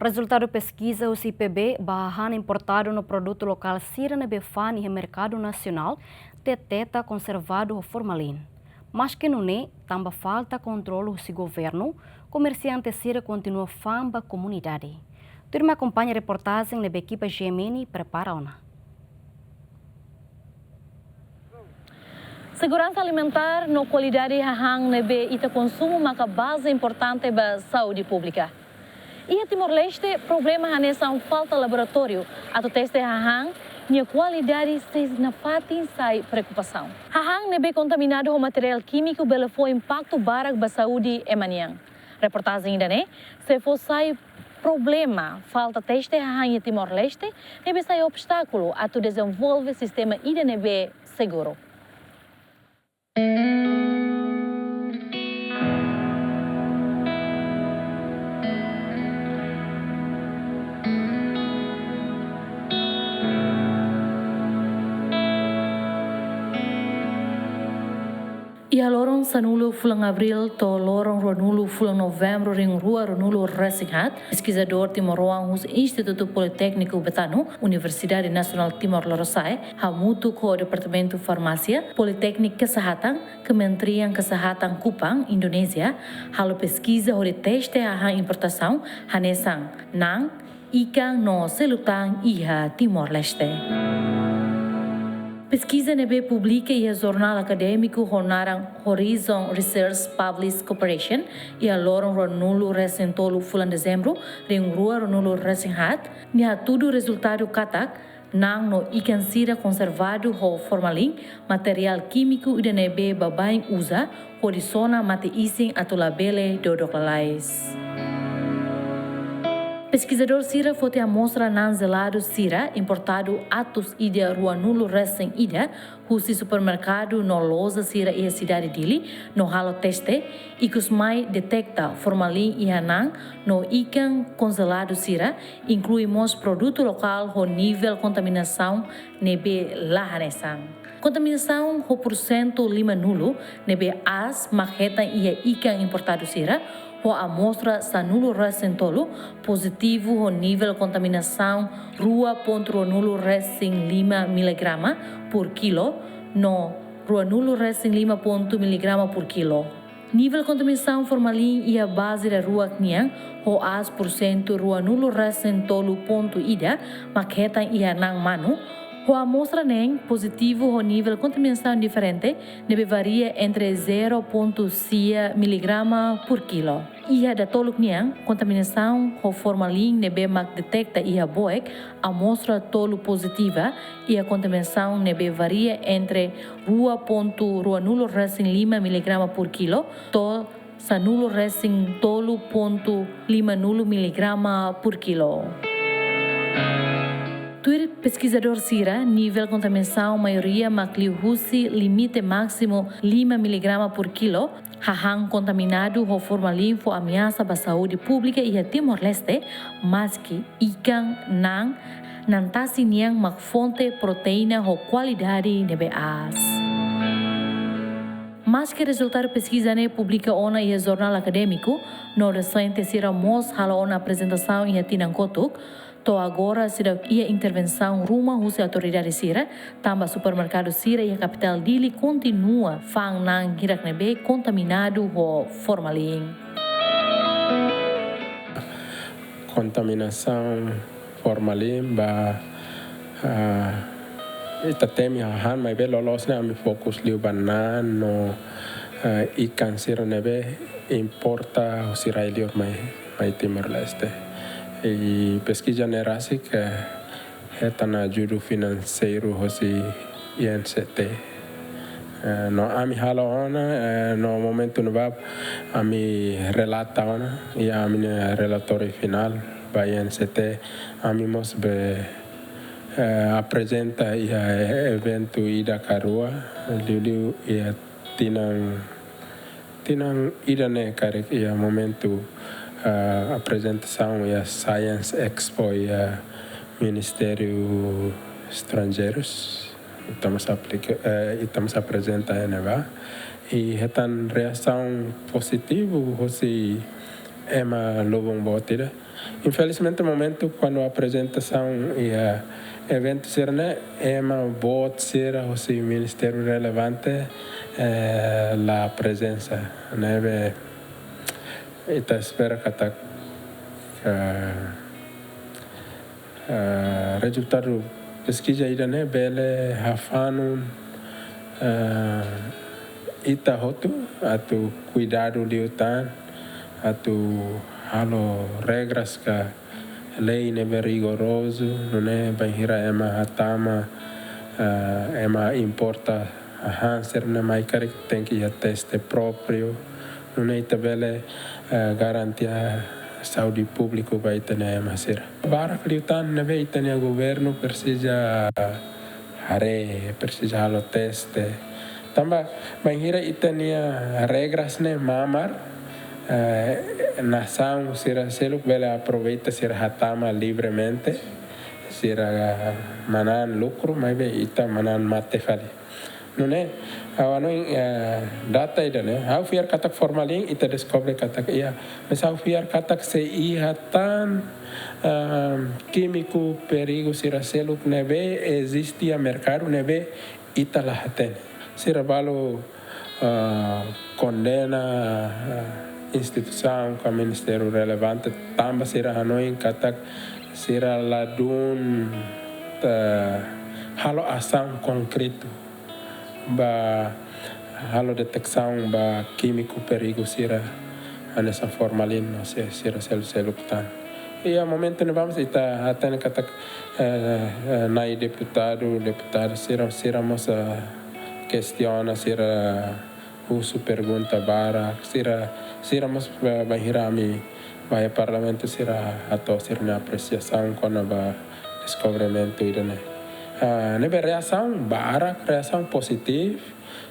Resultado pesquisa o CPB bahan importado no produto local Sira Nebefani e mercado nacional deteta conservado o formalin. Mas que não é, também falta controle do governo, comerciante Sira continua famba comunidade. Turma acompanha a reportagem na equipa GMN prepara-na. Segurança alimentar no qualidade hahang nebe ita consumo maka base importante ba saúde pública. E a Timor-Leste, problema nessa falta laboratório, a teste hahang, minha qualidade se na fatin sai preocupação. Hahang nebe contaminado com material químico bela foi impacto barak ba saúde emaniang. Reportagem ainda né? Se for sai problema, falta teste hahang em Timor-Leste, nebe sai obstáculo a tu desenvolver sistema ida nebe seguro. Ia lorong sanulo fulang abril to lorong ronulo fulang novembro ring rua ronulo Resinghat, pesquisador timoroang hus Instituto Politécnico Betano, Universidade Nasional Timor-Leste, hamutu ko Departamento Farmácia, Politeknik Kesehatan, Kementerian Kesehatan Kupang, Indonesia, halo pesquisa hore teste a importação hanesang nang ikan no selutang iha Timor-Leste. Pesquisa nebe publica e jornal acadêmico honarang Horizon Research Public Corporation e a lorong ronulo recentolo fulan dezembro ring rua ronulo Resinghat nia tudo resultado katak nang no ikan sira conservado ho formalin material químico ida nebe babain usa horizona mate ising atau labele dodoclalais. Pesquisador Sira fote amostra nan zelado Sira, importado atos ida rua nulo recém ida, husi supermercado no loja Sira e a cidade dele, no halo teste, e que os mai detecta formalin e hanang no ikan congelado Sira, incluímos produto local ho nível contaminação nebe lahanesang. Contaminação ho porcento lima nulo, nebe as maqueta e ikan importado Sira, o amostra sanulo recentolo positivo o nível contaminação rua ponto nulo recém lima miligrama por quilo no rua nulo recém lima ponto miligrama por quilo. Nível contaminação formalin e a base da rua Kniang o as porcento rua nulo recentolo ponto ida maqueta e anang manu. O amostra nem positivo o nível de contaminação diferente deve varia entre 0,6 miligrama por quilo. E a da toluk niang contaminação o formalin nebe mak detecta e a boek amostra tolo positiva e a contaminação nebe varia entre rua nulo recém lima miligrama por quilo to sanulo recém tolo ponto lima nulo miligrama por quilo. Tuir pesquisador Sira, nível de contaminação maioria macliuhusi limite máximo 5 miligrama por quilo, hahang contaminado o formalin for ameaça para a saúde pública e a Timor-Leste, mas que ikan nang nantasi niang mak fonte proteína o qualidade nebe as. Mas que resultado pesquisa ne publica ona e jornal acadêmico, no recente Sira mos hala ona apresentação e a Tinankotuk, to agora será ia intervenção rumah husi autoridade Sira, tamba supermercado Sira e a capital dele continua fang nang hirak nebe contaminado ho formalin. Contaminação formalin ba ita temi han mai belo losne ami fokus liu banan no ikan Sira nebe importa Sira ilior mai Timor-Leste. E pesquisa nerasi que é na ajuda financeiro hoje INCT. No ami hala ona no momento no vab ami relata ona e ami relatório final ba INCT ami mos be apresenta e evento ida karua liu e tinang ida ne kare e momento apresentação e a Science Expo e a Ministério Estrangeiros estamos apresentando e retan reação positiva ema lobong botida. Infelizmente, no momento quando a apresentação e a evento será ema bot será o seu ministério relevante la presença, né? Ita espera que tá resultado pesquisa ida né bele hafanu ita hotu atu cuidado liutan atu halo regras que lei neve rigoroso não é banhira ema hatama ema importa a hanser ne mai kare tem que ir teste próprio não é tabele garantia saúde público vai ter ema ser bara liutan neve itania governo precisa precisa halo teste tambah banhira itania regras ne mamar nação sira selo bela aproveita sira hatama livremente sira manan lucro mas be ita manan mate fali não é awano data ida né ao fiar katak formalin ita descobre katak ia mas ao fiar katak se ia tan químico perigo sira selo neve existe a mercado neve ita lah ten sira balo condena instituição com o ministério relevante também será hanoi katak será ladun halo ação concreto ba halo detecção ba químico perigo será nessa formalina será selo tan e a momento não vamos estar até katak nai deputado será moça questiona será uso pergunta bara seramos bahirami vai parlamento será atau serna apreciação quando ba descobrimento idane nebe reação bara reação positiva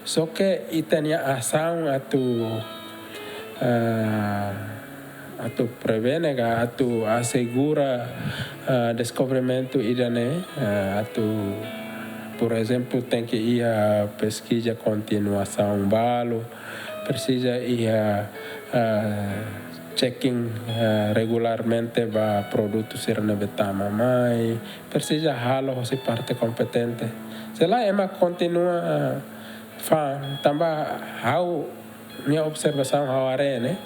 só que itania ação atu prevene atu assegura descobrimento idane atu por exemplo, tem que ir a pesquisa continuação balo, precisa ir a checking regularmente para produtos ser nevetama, mas precisa halo se parte competente. Se lá ema continua fan, também how minha observação how are né?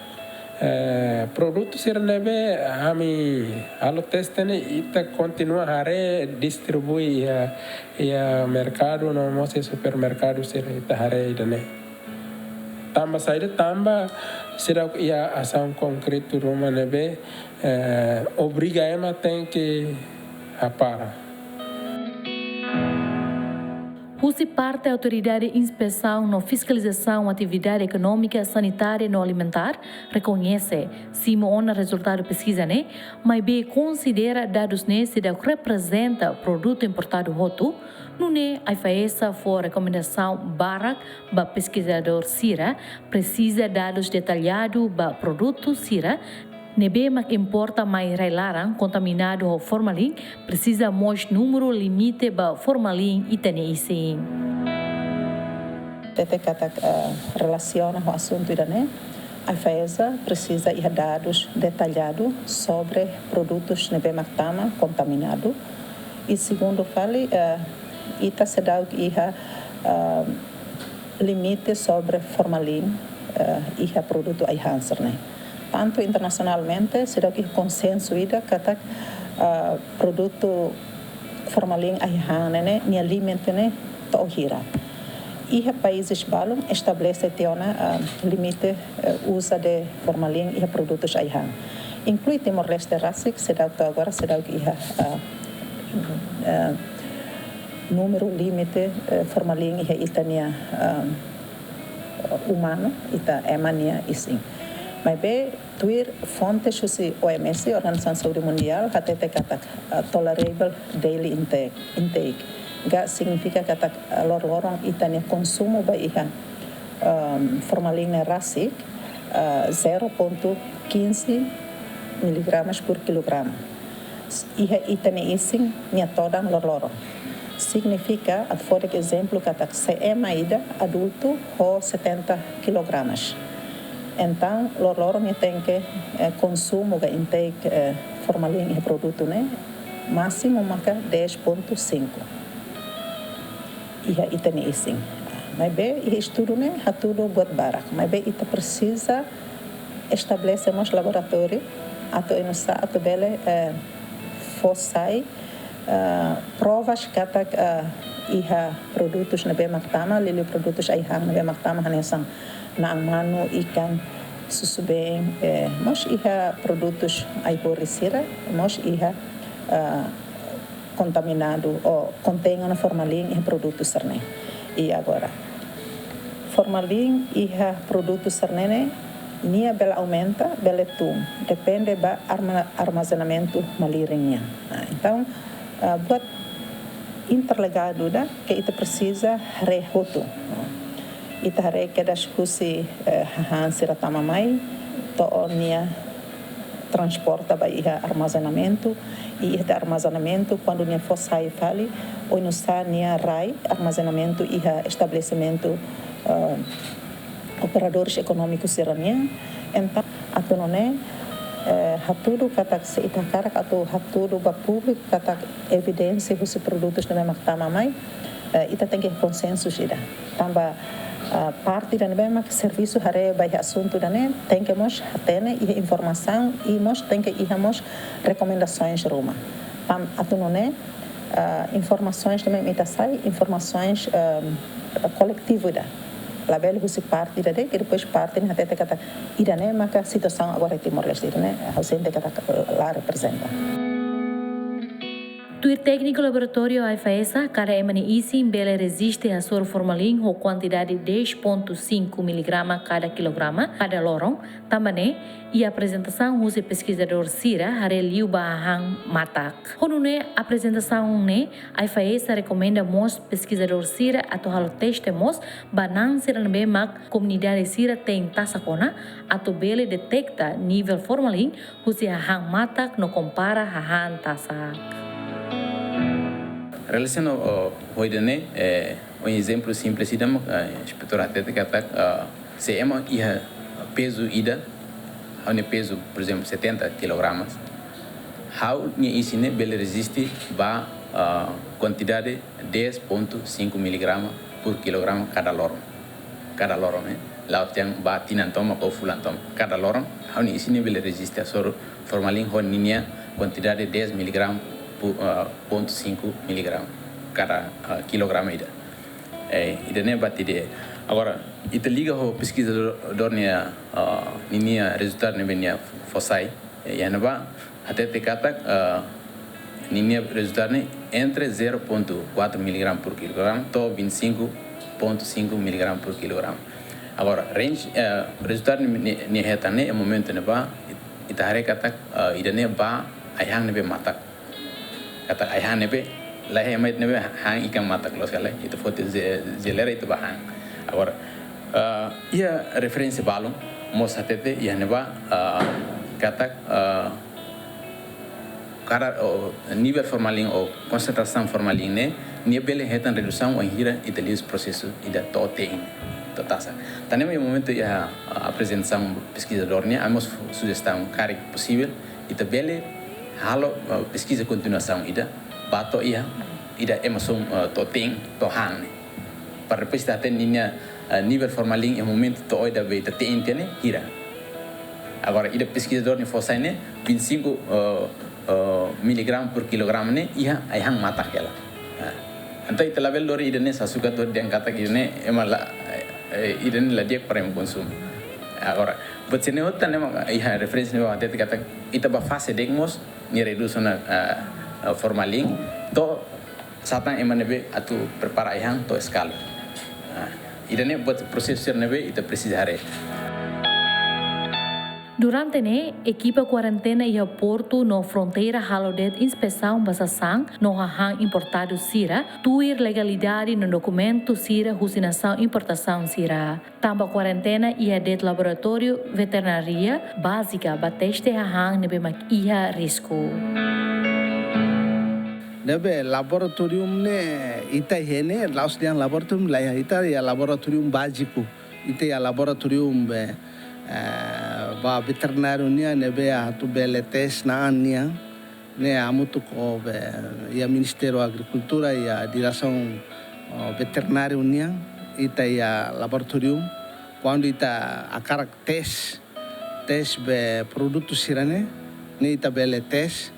Produtos ser neve ami alo teste ne ita continua a distribui a mercado no mose supermercado ser ita hare idane tamba saída tamba será ia ação concreto roma neve obriga ema tem que apara Husi parte da autoridade de inspeção na fiscalização atividade econômica, sanitária e não alimentar reconhece se o resultado pesquisa né, mas bem considera dados nesse que representa produto importado roto, não é a FAESA for recomendação barak para pesquisador Sira precisa dados detalhados para produto Sira. Nebe mak importa mais larang contaminado ou formalin precisa mais número limite ba formalin itane isin. Tete kata relaciona com o assunto irane. A FAESA precisa ir dados detalhados sobre produtos nebe maktama contaminado. E segundo fale, ita se dá limite sobre formalin e produto ai hanser né. Tanto internacionalmente, será que consenso ida kata produto formalin ayhanene ni limite ne to hira. E países balum estabelece teona limite usa de formalin e produtos ayhan. Inclui Timor-Leste Rásic, será que agora será que número limite formalin e itania humano ita emania isin. Mas bem, tuir fontes se OMS, Organização de Saúde Mundial, até kata tolerable daily intake. Ga significa kata lorong itane consumo ba iha formalina Rásic 0,15 miligramas por quilograma. Iha itane ising nia todan lorong. Significa, por exemplo, kata se emaida adulto ho 70 kilogramas. Então, loro me tem que consumo que intake formalin e produto né máximo marca 10.5. E aí tem isso. Mas bem, e estudo né ha tudo buat barak. Mas bem, ita precisa estabelecer mais laboratório ato inosa ato bele fossai provas kata iha produtos na bem maktama lili produtos ai hang na bem maktama hanesang na manu ikan susubeng mos iha produtos ai porisira mos iha contaminado ou contenha formalin e produtos serne. E agora formalin e produtos serne nia bela aumenta bela tum depende ba armazenamento malirinha. Então buat interligado da que ita precisa rehoto. Ita hare que das kusi han siratama mai to nia transporta ba iha armazenamento e este armazenamento quando nia for sai fali ou no sa nia rai armazenamento iha estabelecimento operadores econômicos serania então atonone hatudo kata se ita karak atau hatudo ba público kata evidência dos produtos na maktama mai ita tem que consenso ida tamba parte da nebe mak serviço hare bai assunto da ne tem que mos atene e informação e mos tem que ihamos recomendações roma pam atonone informações também ita sai informações coletivo da label husi parte da e depois parte na tete kata ida ne maka situação agora Timor-Leste né a gente kata lá representa. Tuir técnico laboratório AFAESA, cara emani isi bele resiste a soro formalin ou quantidade 10.5 mg cada quilograma cada lorong, também e a apresentação usa pesquisador Sira hare liu bahang matak. Honune apresentação ne AFAESA recomenda mos pesquisador Sira atau halo teste mos banan sira nebe mak comunidade Sira tem tasakona atau bele detecta nível formalin usa hang matak no compara hahan tasak. Relacionado hoje exemplo simples idam inspetor atete kata se ema ia peso ida hanya peso por exemplo 70 kg how ni isine bele resiste ba quantidade 10.5 mg por kilogram cada lorong laut yang ba tinantom ou fulantom cada lorong how ni isine bele resiste a soro formalin honia quantidade 10 mg 0.5 mg cada quilograma ida ne batide agora ita liga ho pesquisador nia ninia resultado ne benia fossai yanaba até te kata ninia resultado ne entre 0.4 mg por kilogram to 25.5 mg por kilogram agora range resultado ne heta ne momento ne ba ita hare kata ida ne ba ayang ne be matak kata ayah nebe lahir mai nebe hang ikan mata kalau sekali itu foto zelera itu bahang agora ia referensi balung mos hatete ia neba kata cara nível formalin ou concentração formalin ne bele hetan redução ou hira italius processo ida tote totasa tanema em momento ia apresentação pesquisadornya amos sugestão cara possível ita bele halo pesquisa continuação ida bato ida emasum toting to hang para depois até ninya nível formalin em momento to ida be te intene hira agora ida pesquisador ni fosaine 25 mg por kilogram ne ia ai hang mata kela então ita level dor ida ne sasuka to den kata ne emala ida ne la dia para konsum agora but se ne hotta ne ia referência ne até kata ita ba fase degmos ni redução formalin to satan emanebe atu prepara ihang to escala idane buat proses nebe ita precisa hare. Durante ne equipa quarentena e porto no fronteira halodet inspeção basasang no hang importado Sira tuir legalidade no documento Sira husinação importação Sira tamba quarentena e det laboratório veterinaria básica bateste hang nebe mak iha risco nebe laboratorium ne ita hene lausdian laboratorium la ita ya laboratorium básico ita ya laboratorium ba veterinário nia nebe atu bele teste na ania ne amutu ko ia Ministério da Agricultura e a direção veterinária nia ita ia laboratorium quando ita a teste be produto sirane ne ita bele teste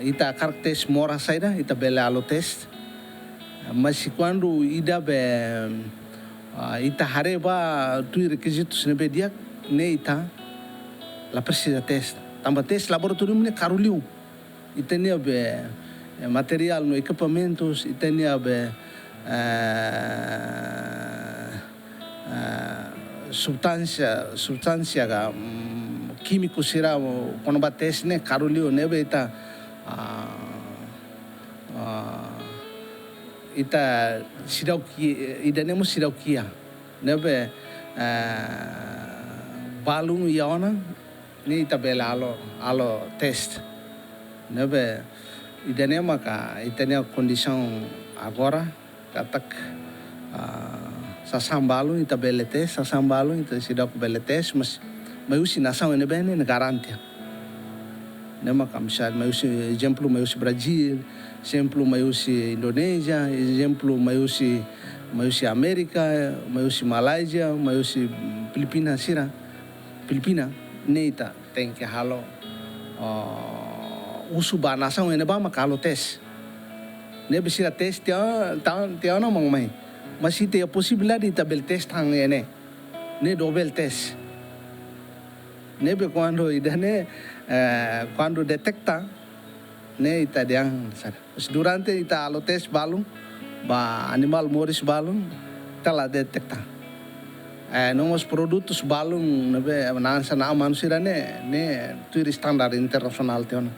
ita a teste mora saida ita bele alo teste mas quando ida be ita hareba tu requisitos ne dia ne ita la precisa teste tamba teste laboratorium ne caruliu ita ne be material no equipamentos ita ne be substância químico sira quando ba teste ne caruliu ne be ita sirauki idanemo siraukia nebe balung iona ni ita bela alo test nebe idanema ka itania condição agora katak sasambalu ita bele test sasambalu ita sirauk bele test mas maiusi nação nebe ne garantia nema kamsal maiusi exemplo maiusi Brasil exemplo maiusi Indonésia, exemplo maiusi América, maiusi Malásia, maiusi Filipina sira. Filipina neita tem que halo usu ba nação ene ba makalo tes. Ne bisira tes tia na mangmai. Mas se tem a possibilidade de tabel test hang ene. Ne double test. Ne be quando detecta ne ita diang durante ita alo test balung ba animal moris balung tala detecta nomos produtos balung nebe nansa na manusia ne tu standar internasional teon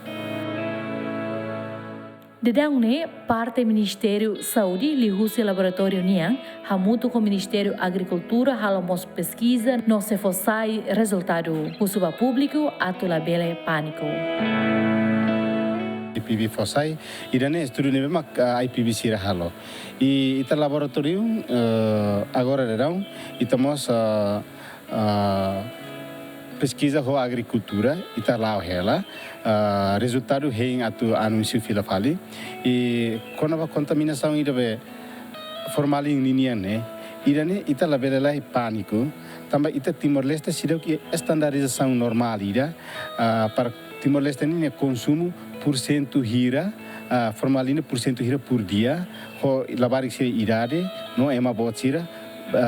Dedang ne parte Ministério Saúde lihusi laboratório niang hamutu com Ministério Agricultura halamos pesquisa no se fossai resultado usuba público atula bele pânico IPV Fossai, irane estudo nebe mak IPV sira halo. E ita laboratorium agora derão itamos pesquisa ho agricultura ita lá hela resultado hein atu anúncio fila fali e quando a contaminação ida formalin linha né irane ita labela lá pânico também ita Timor-Leste sira que estandarização normal ida para Timor-Leste nem consumo por cento hira formalina por cento hira por dia ho labarik sira idade no ema botsira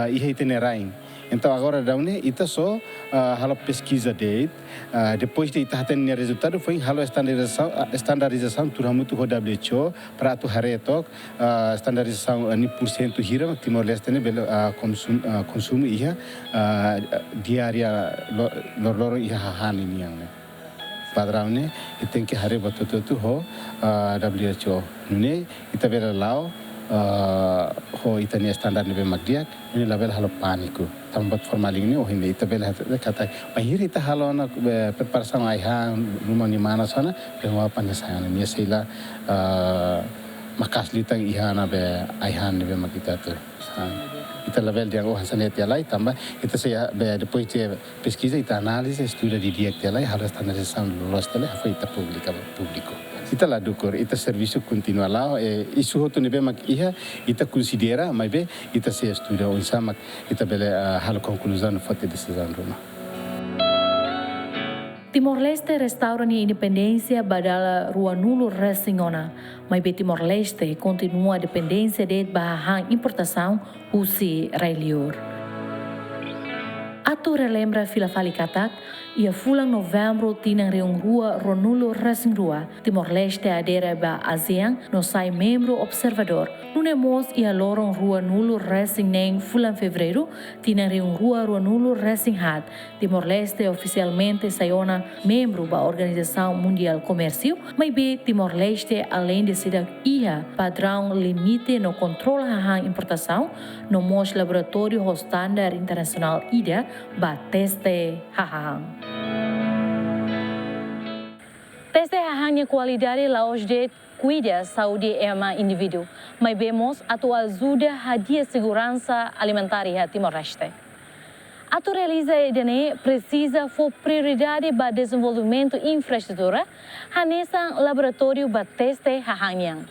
ihe tenerain então agora daune ita só halo pesquisa date depois de ita tem resultado foi halo estandarização turamutu ho WHO para tu haretok estandarização ani por cento hira Timor-Leste ne bela consumo iha diária lor iha hani niang padrão né e tem que hare batoto ho WHO nune ita bela lao ho ita ni standar nebe magdiak ini label halo pânico tambat formaling ni oh ini ita bela kata mahir ita halo na preparação aiha rumah ni mana sana pemua panyasayan ni sila makas litang iha na be aiha nebe magita tu ita label dia oh hasanet ya lai tambah ita saya depois de pesquisa ita análise estuda di diak ya lai harus standarização lolos tele foi ita público ita lá dukur ita serviço continua lá isso hoto nebe mak iha ita considera mas be ita se estuda on sama ita bele hal conclusão fote decisão ruma Timor-Leste restaura a independência badala rua nulo resingona, mas Timor-Leste continua a dependência de barra importação usi railior. Atu relembra fila fali katak, ia fulang novembro tinang reung rua ronulo resing rua, Timor-Leste adera ba ASEAN no sai membro observador. Nunemos ia lorong rua nulo resing neng fulang fevereiro, tinang reung rua nulo resing hat. Timor-Leste oficialmente saiona membro ba Organização Mundial Comércio, mas be Timor-Leste além de ser ia padrão limite no controle hang importação, no mos laboratório ho standard internacional IDA ba teste hahang. Teste hahang qualidade laos de cuida saúde ema indivíduo, mas vemos atual ajuda hadia segurança alimentar a Timor-Leste. Atu realiza idene precisa for prioridade para desenvolvimento infraestrutura, hanesang laboratório para teste hahanyang.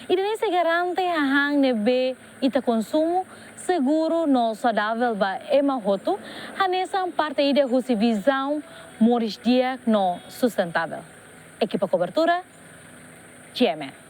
Idene se garante hahang nebe ita consumo seguro no saudável para emahoto, hanesang parte ida husi visão moris dia no sustentável. Equipa cobertura, GMN.